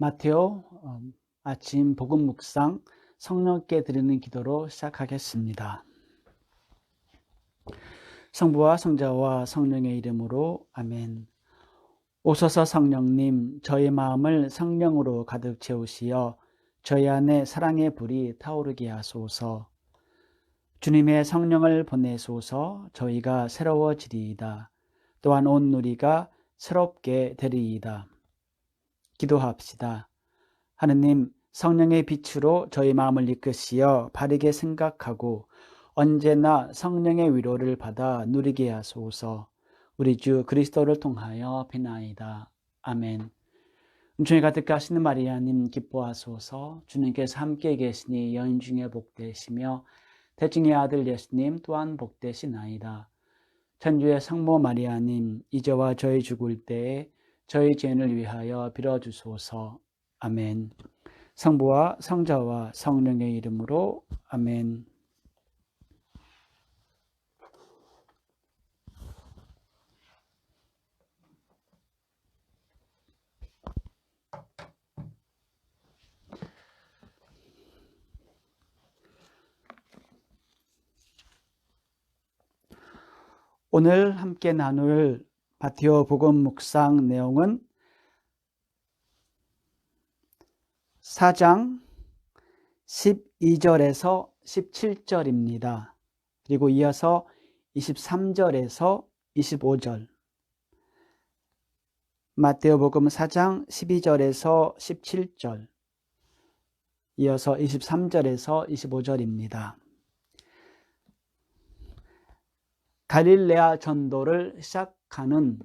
마테오 아침 복음 묵상 성령께 드리는 기도로 시작하겠습니다. 성부와 성자와 성령의 이름으로 아멘. 오소서 성령님, 저희 마음을 성령으로 가득 채우시어 저희 안에 사랑의 불이 타오르게 하소서. 주님의 성령을 보내소서. 저희가 새로워지리이다. 또한 온 누리가 새롭게 되리이다. 기도합시다. 하느님, 성령의 빛으로 저희 마음을 이끄시어 바르게 생각하고 언제나 성령의 위로를 받아 누리게 하소서. 우리 주 그리스도를 통하여 비나이다. 아멘. 은총이 가득하시는 마리아님 기뻐하소서. 주님께서 함께 계시니 여인 중에 복되시며 태중의 아들 예수님 또한 복되시나이다. 천주의 성모 마리아님, 이제와 저희 죽을 때에 저희 죄인을 위하여 빌어주소서. 아멘. 성부와 성자와 성령의 이름으로 아멘. 오늘 함께 나눌 마테오 복음 묵상 내용은 4장 12절에서 17절입니다. 그리고 이어서 23절에서 25절. 마테오 복음 4장 12절에서 17절. 이어서 23절에서 25절입니다. 갈릴레아 전도를 시작하는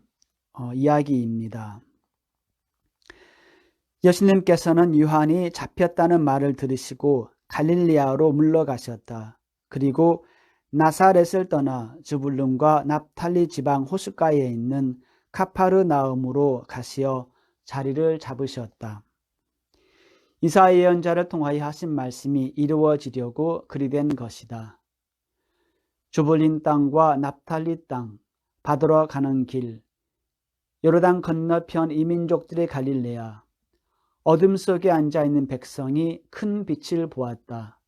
이야기입니다. 예수님께서는 요한이 잡혔다는 말을 들으시고 갈릴레아로 물러가셨다. 그리고 나사렛을 떠나 즈불룬과 납탈리 지방 호숫가에 있는 카파르나움으로 가시어 자리를 잡으셨다. 이사야 예언자를 통하여 하신 말씀이 이루어지려고 그리 된 것이다. 즈불룬 땅과 납탈리 땅, 받으러 가는 길, 요르단 건너편 이민족들의 갈릴레아, 어둠 속에 앉아있는 백성이 큰 빛을 보았다.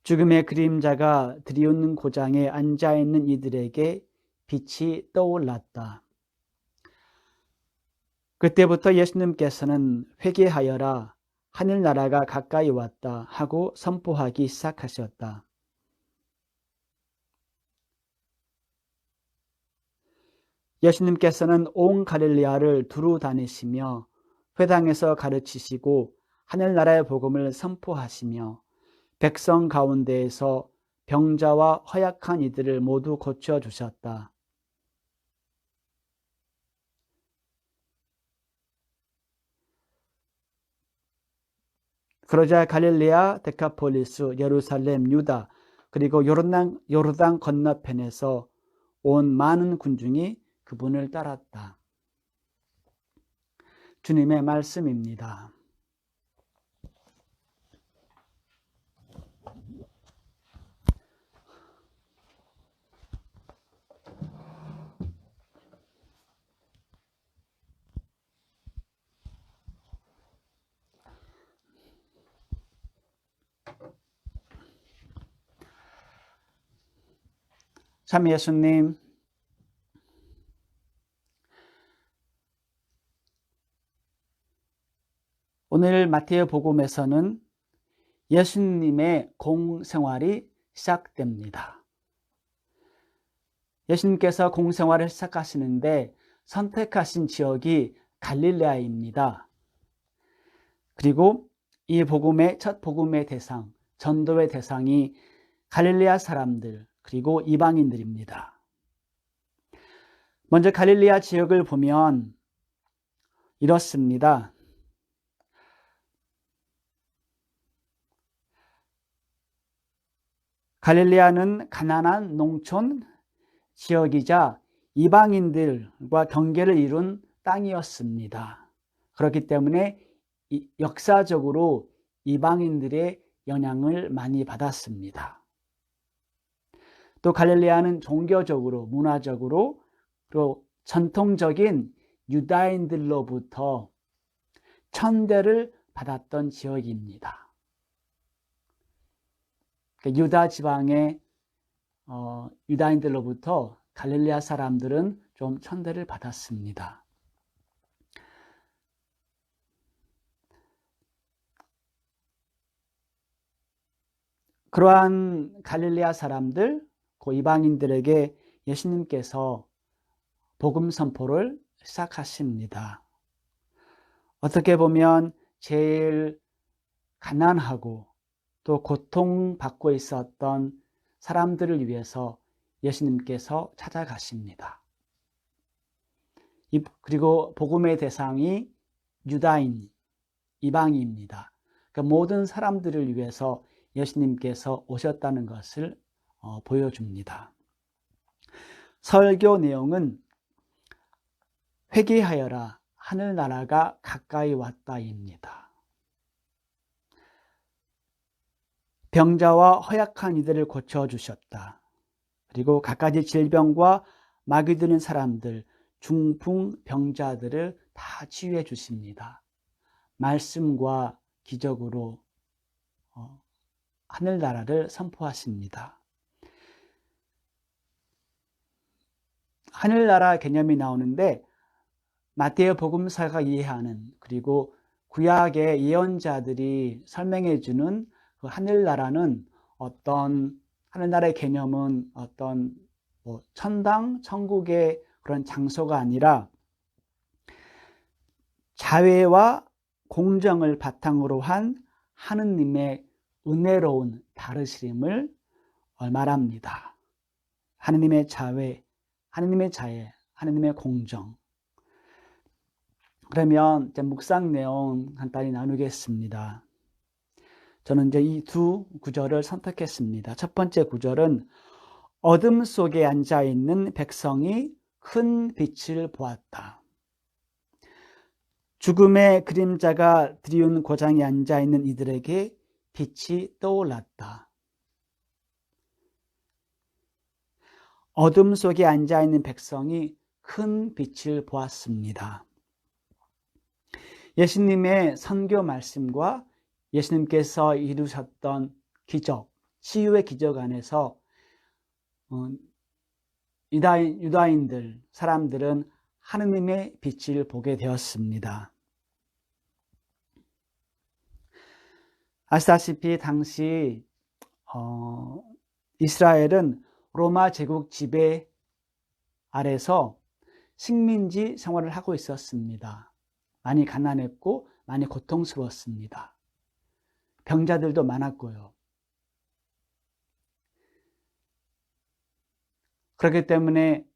죽음의 그림자가 드리우는 고장에 앉아있는 이들에게 빛이 떠올랐다. 그때부터 예수님께서는 회개하여라, 하늘나라가 가까이 왔다 하고 선포하기 시작하셨다. 예수님께서는 온 갈릴레아를 두루 다니시며 회당에서 가르치시고 하늘나라의 복음을 선포하시며 백성 가운데에서 병자와 허약한 이들을 모두 고쳐주셨다. 그러자 갈릴레아, 데카폴리스, 예루살렘, 유다 그리고 요르단 건너편에서 온 많은 군중이 그분을 따랐다. 주님의 말씀입니다. 참 예수님, 오늘 마테오 복음에서는 예수님의 공생활이 시작됩니다. 예수님께서 공생활을 시작하시는데 선택하신 지역이 갈릴레아입니다. 그리고 이 복음의 첫 복음의 대상, 전도의 대상이 갈릴레아 사람들 그리고 이방인들입니다. 먼저 갈릴레아 지역을 보면 이렇습니다. 갈릴레아는 가난한 농촌 지역이자 이방인들과 경계를 이룬 땅이었습니다. 그렇기 때문에 역사적으로 이방인들의 영향을 많이 받았습니다. 또 갈릴레아는 종교적으로, 문화적으로, 또 전통적인 유다인들로부터 천대를 받았던 지역입니다. 유다 지방의 유다인들로부터 갈릴레아 사람들은 좀 천대를 받았습니다. 그러한 갈릴레아 사람들, 그 이방인들에게 예수님께서 복음 선포를 시작하십니다. 어떻게 보면 제일 가난하고 또 고통받고 있었던 사람들을 위해서 예수님께서 찾아가십니다. 그리고 복음의 대상이 유다인, 이방인입니다. 그러니까 모든 사람들을 위해서 예수님께서 오셨다는 것을 보여줍니다. 설교 내용은 회개하여라, 하늘나라가 가까이 왔다입니다. 병자와 허약한 이들을 고쳐주셨다. 그리고 갖가지 질병과 마귀 드는 사람들, 중풍병자들을 다 치유해 주십니다. 말씀과 기적으로 하늘나라를 선포하십니다. 하늘나라 개념이 나오는데 마태오 복음서가 이해하는, 그리고 구약의 예언자들이 설명해 주는 그 하늘나라는 어떤, 하늘나라의 개념은 어떤 천당, 천국의 그런 장소가 아니라 자애와 공정을 바탕으로 한 하느님의 은혜로운 다르심을 말합니다. 하느님의 자애, 하느님의 자애, 하느님의 공정. 그러면 이제 묵상 내용 간단히 나누겠습니다. 저는 이제 이 두 구절을 선택했습니다. 첫 번째 구절은 어둠 속에 앉아 있는 백성이 큰 빛을 보았다. 죽음의 그림자가 드리운 고장에 앉아 있는 이들에게 빛이 떠올랐다. 어둠 속에 앉아 있는 백성이 큰 빛을 보았습니다. 예수님의 선교 말씀과 예수님께서 이루셨던 기적, 치유의 기적 안에서 유다인들, 사람들은 하느님의 빛을 보게 되었습니다. 아시다시피 당시 이스라엘은 로마 제국 지배 아래서 식민지 생활을 하고 있었습니다. 많이 가난했고 많이 고통스러웠습니다. 병자들도 많았고요. 그렇기 때문에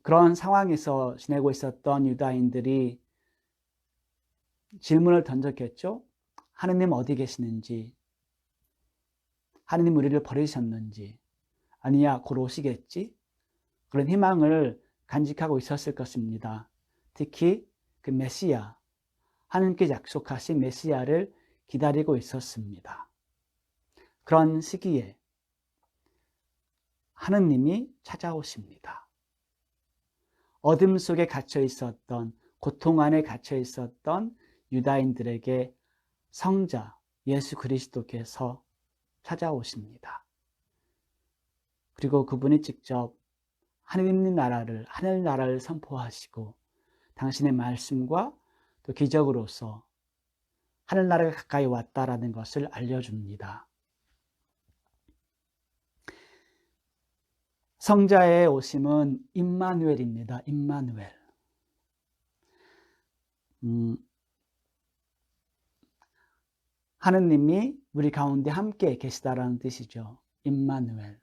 그런 상황에서 지내고 있었던 유다인들이 질문을 던졌겠죠. 하느님 어디 계시는지, 하느님 우리를 버리셨는지, 아니야 곧 오시겠지, 그런 희망을 간직하고 있었을 것입니다. 특히 그 메시아, 하느님께 약속하신 메시아를 기다리고 있었습니다. 그런 시기에 하느님이 찾아오십니다. 어둠 속에 갇혀 있었던, 고통 안에 갇혀 있었던 유다인들에게 성자 예수 그리스도께서 찾아오십니다. 그리고 그분이 직접 하느님 나라를, 하늘나라를 선포하시고 당신의 말씀과 또 기적으로서 하늘나라가 가까이 왔다라는 것을 알려줍니다. 성자의 오심은 임마누엘입니다. 임마누엘. 하느님이 우리 가운데 함께 계시다라는 뜻이죠. 임마누엘.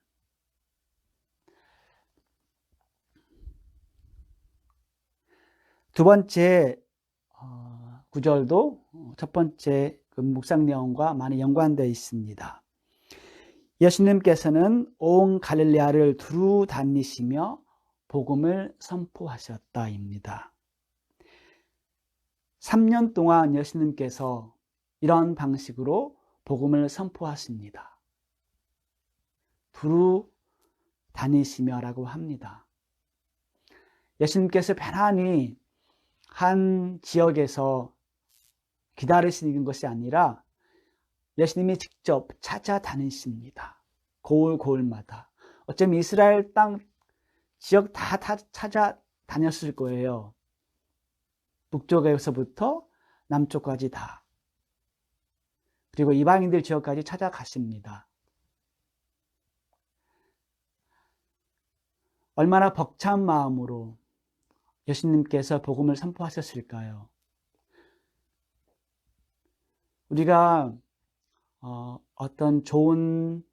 두 번째 구절도 첫 번째 그 묵상 내용과 많이 연관되어 있습니다. 예수님께서는 온 갈릴레아를 두루 다니시며 복음을 선포하셨다입니다. 3년 동안 예수님께서 이런 방식으로 복음을 선포하십니다. 두루 다니시며라고 합니다. 예수님께서 편안히 한 지역에서 기다리시는 것이 아니라 예수님이 직접 찾아다니십니다. 고을고을마다. 어쩌면 이스라엘 땅 지역 다 찾아다녔을 거예요. 북쪽에서부터 남쪽까지 다. 그리고 이방인들 지역까지 찾아가십니다. 얼마나 벅찬 마음으로 예수님께서 복음을 선포하셨을까요? 우리가 어떤 좋은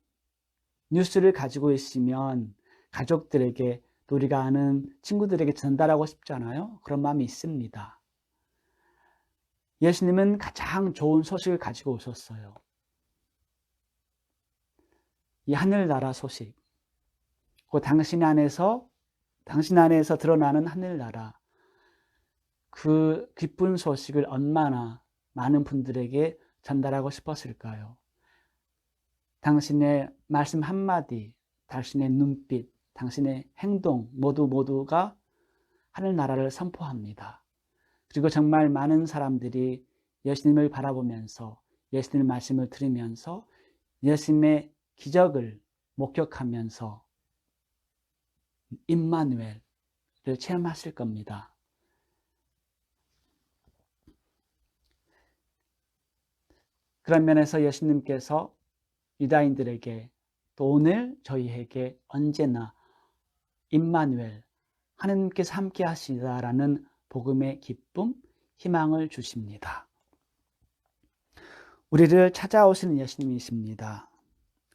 뉴스를 가지고 있으면 가족들에게 또 우리가 아는 친구들에게 전달하고 싶잖아요. 그런 마음이 있습니다. 예수님은 가장 좋은 소식을 가지고 오셨어요. 이 하늘나라 소식, 그 당신 안에서 드러나는 하늘나라, 그 기쁜 소식을 얼마나 많은 분들에게 전달하고 싶었을까요? 당신의 말씀 한마디, 당신의 눈빛, 당신의 행동 모두가 하늘나라를 선포합니다. 그리고 정말 많은 사람들이 예수님을 바라보면서 예수님의 말씀을 들으면서 예수님의 기적을 목격하면서 임마누엘을 체험하실 겁니다. 그런 면에서 예수님께서 유다인들에게 또 오늘 저희에게 언제나 임마누엘, 하나님께서 함께 하시다라는 복음의 기쁨, 희망을 주십니다. 우리를 찾아오시는 예수님이십니다.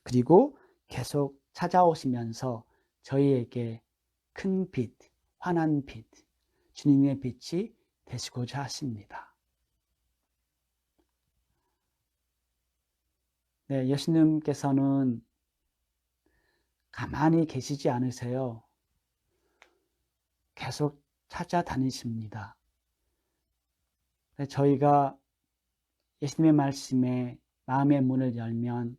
그리고 계속 찾아오시면서 저희에게 큰 빛, 환한 빛, 주님의 빛이 되시고자 하십니다. 네, 예수님께서는 가만히 계시지 않으세요. 계속 찾아다니십니다. 저희가 예수님의 말씀에 마음의 문을 열면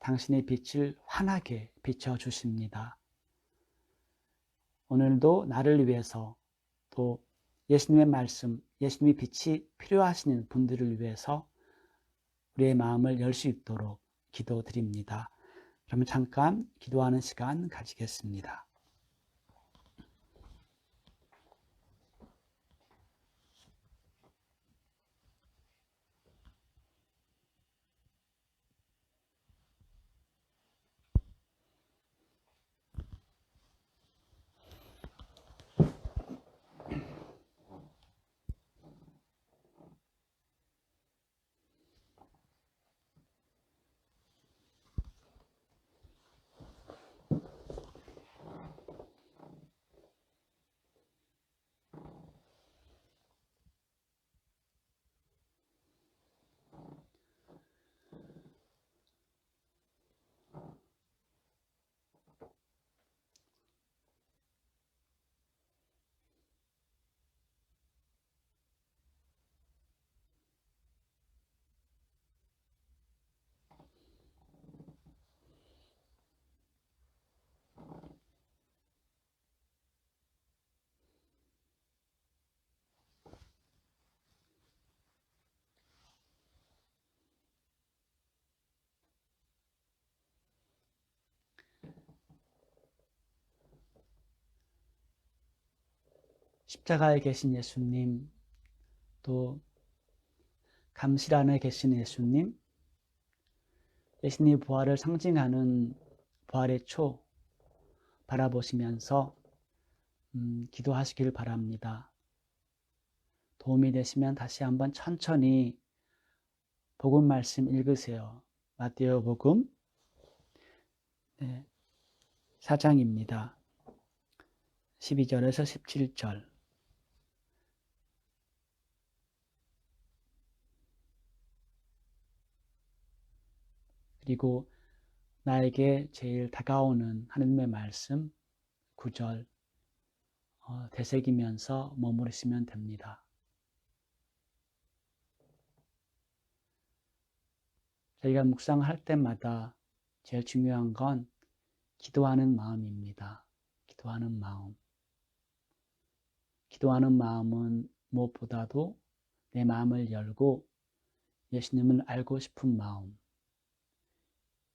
당신의 빛을 환하게 비춰주십니다. 오늘도 나를 위해서 또 예수님의 말씀, 예수님의 빛이 필요하신 분들을 위해서 우리의 마음을 열 수 있도록 기도드립니다. 그러면 잠깐 기도하는 시간 가지겠습니다. 십자가에 계신 예수님, 또 감실 안에 계신 예수님, 예수님의 부활을 상징하는 부활의 초 바라보시면서 기도하시길 바랍니다. 도움이 되시면 다시 한번 천천히 복음 말씀 읽으세요. 마태오 복음 4장입니다. 12절에서 17절. 그리고 나에게 제일 다가오는 하나님의 말씀 9절 되새기면서 머무르시면 됩니다. 저희가 묵상할 때마다 제일 중요한 건 기도하는 마음입니다. 기도하는 마음. 기도하는 마음은 무엇보다도 내 마음을 열고 예수님을 알고 싶은 마음,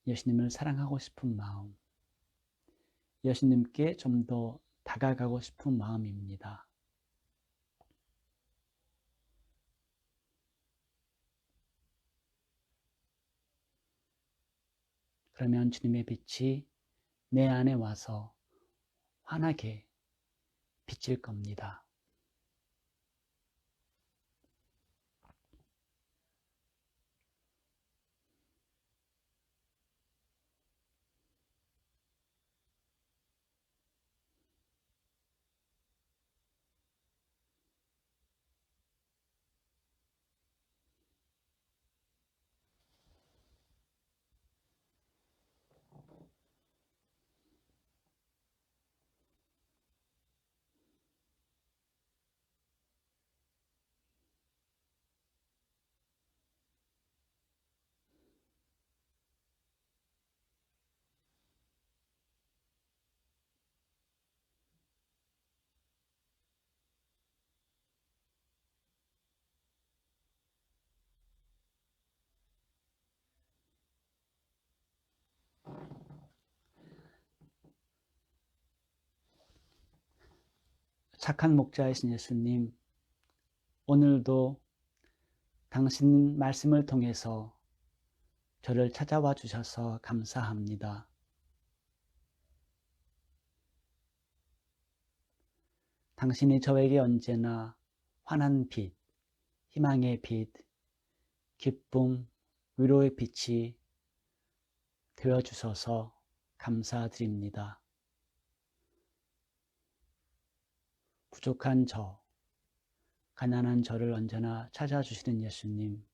예수님을 사랑하고 싶은 마음, 예수님께 좀 더 다가가고 싶은 마음입니다. 그러면 주님의 빛이 내 안에 와서 환하게 비칠 겁니다. 착한 목자이신 예수님, 오늘도 당신 말씀을 통해서 저를 찾아와 주셔서 감사합니다. 당신이 저에게 언제나 환한 빛, 희망의 빛, 기쁨, 위로의 빛이 되어주셔서 감사드립니다. 부족한 저, 가난한 저를 언제나 찾아주시는 예수님,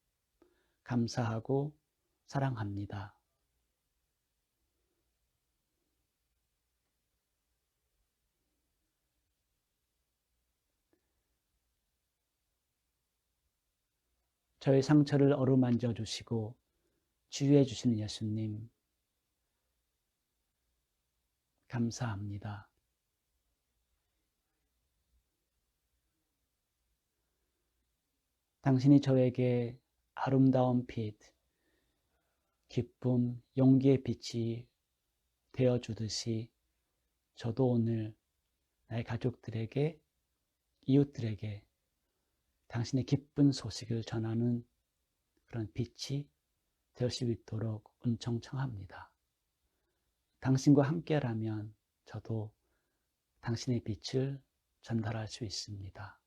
감사하고 사랑합니다. 저의 상처를 어루만져 주시고 치유해 주시는 예수님, 감사합니다. 당신이 저에게 아름다운 빛, 기쁨, 용기의 빛이 되어주듯이 저도 오늘 나의 가족들에게, 이웃들에게 당신의 기쁜 소식을 전하는 그런 빛이 될 수 있도록 은총 청합니다. 당신과 함께라면 저도 당신의 빛을 전달할 수 있습니다.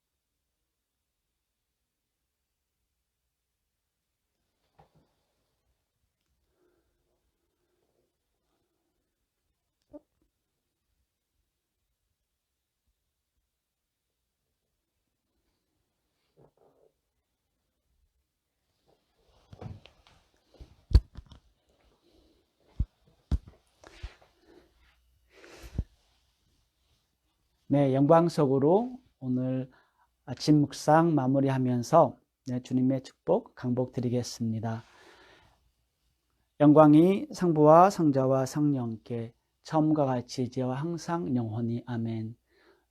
네, 영광석으로 오늘 아침 묵상 마무리하면서 주님의 축복 강복 드리겠습니다. 영광이 성부와 성자와 성령께 처음과 같이 이제와 항상 영원히 아멘.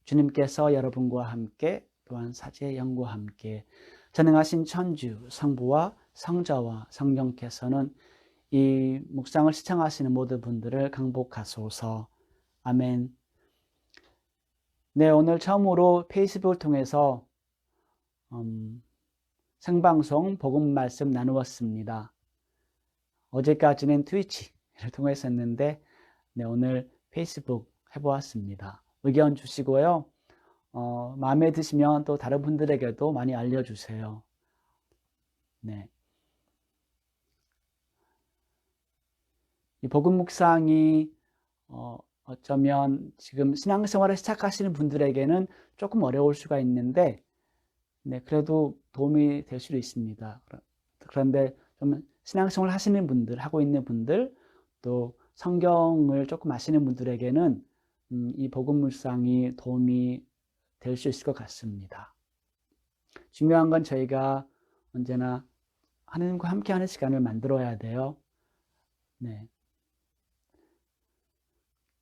주님께서 여러분과 함께 또한 사제의 영과 함께 전능하신 천주 성부와 성자와 성령께서는 이 묵상을 시청하시는 모든 분들을 강복하소서. 아멘. 네, 오늘 처음으로 페이스북을 통해서 생방송 복음 말씀 나누었습니다. 어제까지는 트위치를 통해서 했는데 네, 오늘 페이스북 해보았습니다. 의견 주시고요. 마음에 드시면 또 다른 분들에게도 많이 알려주세요. 네. 이 복음 묵상이 어쩌면 지금 신앙생활을 시작하시는 분들에게는 조금 어려울 수가 있는데 네, 그래도 도움이 될 수도 있습니다. 그런데 좀 신앙생활 하시는 분들, 하고 있는 분들, 또 성경을 조금 아시는 분들에게는 이 복음 묵상이 도움이 될 수 있을 것 같습니다. 중요한 건 저희가 언제나 하나님과 함께하는 시간을 만들어야 돼요. 네.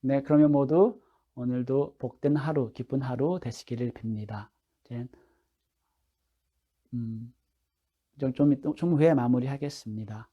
네, 그러면 모두 오늘도 복된 하루, 기쁜 하루 되시기를 빕니다. 이제 좀 후에 마무리하겠습니다.